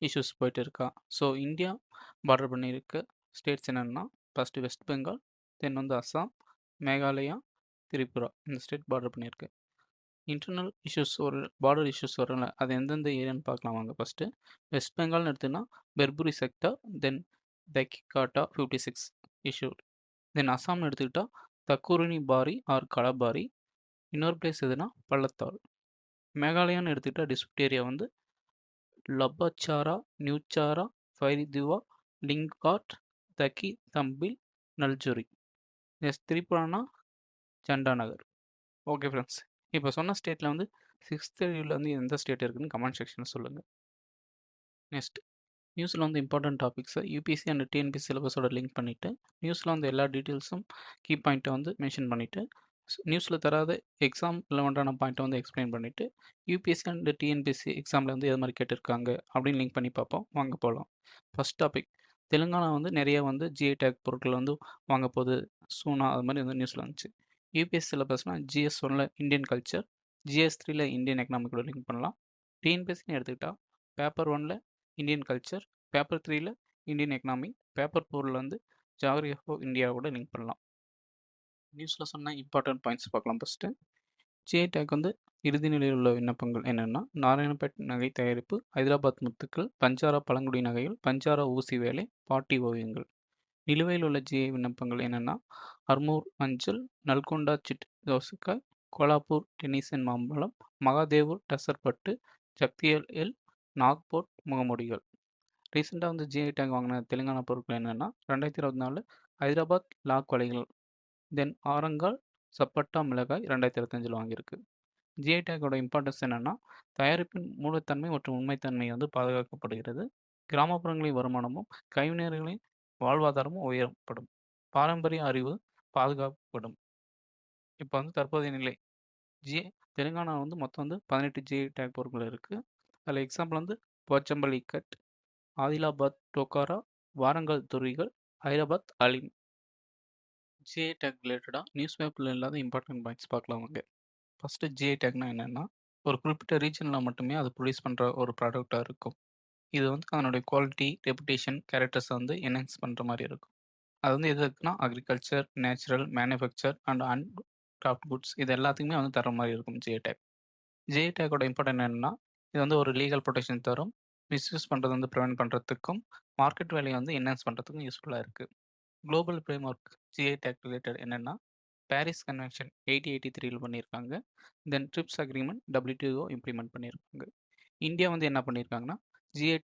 Issues போயிட்டு இருக்கா. So India border பண்ணியிருக்க ஸ்டேட்ஸ் என்னென்னா, ஃபஸ்ட்டு வெஸ்ட் பெங்கால், தென் வந்து அஸ்ஸாம், மேகாலயா, திரிபுரா இந்த ஸ்டேட் பார்டர் பண்ணியிருக்கு. இன்டர்னல் இஷ்யூஸ் ஒரு பார்டர் இஷ்யூஸ் வரும்ல, அது எந்தெந்த ஏரியான்னு பார்க்கலாம் வாங்க ஃபஸ்ட்டு. வெஸ்ட் பெங்கால்னு எடுத்தீங்கன்னா, பெர்புரி செக்டார், தென் தக்கிகாட்டா 56 இஷ்யூட். தென் அஸ்ஸாம்னு எடுத்துக்கிட்டா, தக்குருணி பாரி ஆர் கலபாரி. இன்னொரு பிளேஸ் எதுனா பள்ளத்தால். மேகாலயான்னு எடுத்துக்கிட்டா டிஸ்ட்ரிக்ட் ஏரியா வந்து லப்பாச்சாரா, நியூச்சாரா, ஃபைரிதுவா, லிங்காட், தக்கி தம்பில், நல்ஜொரி. நெக்ஸ்ட் திரிபுரானா சண்டாநகர். Okay friends. இப்போ சொன்ன ஸ்டேட்டில் வந்து 6th ஷெட்யூலில் வந்து எந்த ஸ்டேட் இருக்குன்னு கமெண்ட் செக்ஷனில் சொல்லுங்கள். நெக்ஸ்ட் நியூஸில் வந்து இம்பார்ட்டன்ட் டாபிக்ஸை யூபிஎஸ்சி அண்ட் டிஎன்பிஎஸ்சி சிலபஸோட லிங்க் பண்ணிவிட்டு, நியூஸில் வந்து எல்லா டீட்டெயில்ஸும் கீ பாயிண்ட்டை வந்து மென்ஷன் பண்ணிவிட்டு, நியூஸில் தராத எக்ஸாம் ரிலவெண்ட்டான பாயிண்ட்டை வந்து எக்ஸ்பிளைன் பண்ணிவிட்டு, யூபிஎஸ்சி அண்ட் டிஎன்பிஎஸ்சி எக்ஸாமில் வந்து எது மாதிரி கேட்டிருக்காங்க அப்படின்னு லிங்க் பண்ணி பார்ப்போம். வாங்க போகலாம். ஃபஸ்ட் டாபிக், தெலுங்கானா வந்து நிறைய வந்து ஜிஐ டேக் பொருட்கள் வந்து வாங்க போகுது சூனா, அது மாதிரி வந்து நியூஸில் வந்துச்சு. யூபிஎஸ்சி சிலபஸ்னால் ஜிஎஸ் ஒன்ல இந்தியன் கல்ச்சர், ஜிஎஸ் 3ல இந்தியன் எக்கனாமிக்கோட லிங்க் பண்ணலாம். டிஎன்பிஎஸ்சின்னு எடுத்துக்கிட்டால் பேப்பர் 1ல் இந்தியன் கல்ச்சர், பேப்பர் 3ல இந்தியன் எக்கனாமி, பேப்பர் 4ல் வந்து ஜாகிரபி ஆஃப் இந்தியாவோட லிங்க் பண்ணலாம். நியூஸில் சொன்ன இம்பார்ட்டன்ட் பாயிண்ட்ஸ் பார்க்கலாம். ஃபஸ்ட்டு ஜிஐ டேக் வந்து இறுதி நிலையில் உள்ள விண்ணப்பங்கள் என்னென்னா, நாராயணபேட் நகை தயாரிப்பு, ஹைதராபாத் முத்துக்கள், பஞ்சாரா பழங்குடி நகைகள், பஞ்சாரா ஊசி வேலை, பாட்டி ஓவியங்கள். நிலுவையில் உள்ள ஜிஐ விண்ணப்பங்கள் என்னென்னா, அர்மூர் மஞ்சள், நல்கொண்டா சிட் தோசைக்காய், கோலாப்பூர் டென்னிசன் மாம்பழம், மகாதேவூர் டசர் பட்டு, ஜக்தியல் நாக்போர்ட் முகமூடிகள். ரீசெண்டாக வந்து ஜிஐ டேக் வாங்கின தெலுங்கானா பொருட்கள் என்னென்னா, 2024 ஹைதராபாத் லாக் வலைகள், தென் ஆரங்கால் சப்பட்டா மிளகாய் 2025 வாங்கியிருக்கு. ஜிஐ டேக்கோட இம்பார்ட்டன்ஸ் என்னென்னா, தயாரிப்பின் மூலத்தன்மை மற்றும் உண்மைத்தன்மை வந்து பாதுகாக்கப்படுகிறது. கிராமப்புறங்களின் வருமானமும் கைவினைஞர்களின் வாழ்வாதாரமும் உயரப்படும். பாரம்பரிய அறிவு பாதுகாக்கப்படும். இப்போ வந்து தற்போதைய நிலை ஜிஐ தெலுங்கானா வந்து மொத்தம் வந்து 18 ஜிஐ டேக் பொருட்கள் இருக்குது. அதில் எக்ஸாம்பிள் வந்து போச்சம்பள்ளி கட், ஆதிலாபாத் டோக்காரா, வாரங்கல் துறிகள், ஹைதராபாத் அலிம். ஜிஐ டேக் ரிலேட்டடாக நியூஸ் பேப்பரில் இல்லாத இம்பார்ட்டன்ட் பாயிண்ட்ஸ் பார்க்கலாம் வாங்க. ஃபஸ்ட்டு ஜிஐ டேக்னா என்னென்னா, ஒரு குறிப்பிட்ட ரீஜனில் மட்டுமே அது ப்ரொடியூஸ் பண்ணுற ஒரு ப்ராடக்டாக இருக்கும். இது வந்து அதனுடைய குவாலிட்டி, ரெப்புடேஷன், கேரக்டர்ஸை வந்து என்ஹான்ஸ் பண்ணுற மாதிரி இருக்கும். அது வந்து எது இருக்குன்னா, agriculture, natural, manufacture and craft goods இது எல்லாத்துக்குமே வந்து தர மாதிரி இருக்கும் ஜிஐ டேக். ஜிஐ டேக்கோட இம்பார்ட்டன்ட் என்னென்னா, இது வந்து ஒரு லீகல் ப்ரொடெக்ஷன் தரும். மிஸ்யூஸ் பண்ணுறது வந்து ப்ரிவென்ட் பண்ணுறதுக்கும், மார்க்கெட் வேலையை வந்து என்ஹான்ஸ் பண்ணுறதுக்கும் யூஸ்ஃபுல்லாக இருக்குது. Global framework GI take related என்னென்னா, பாரிஸ் கன்வென்ஷன் 1883 பண்ணியிருக்காங்க. தென் ட்ரிப்ஸ் அக்ரிமெண்ட் WTO இம்ப்ளிமெண்ட் பண்ணியிருக்காங்க. இந்தியா வந்து என்ன பண்ணியிருக்காங்கன்னா, ஜிஐ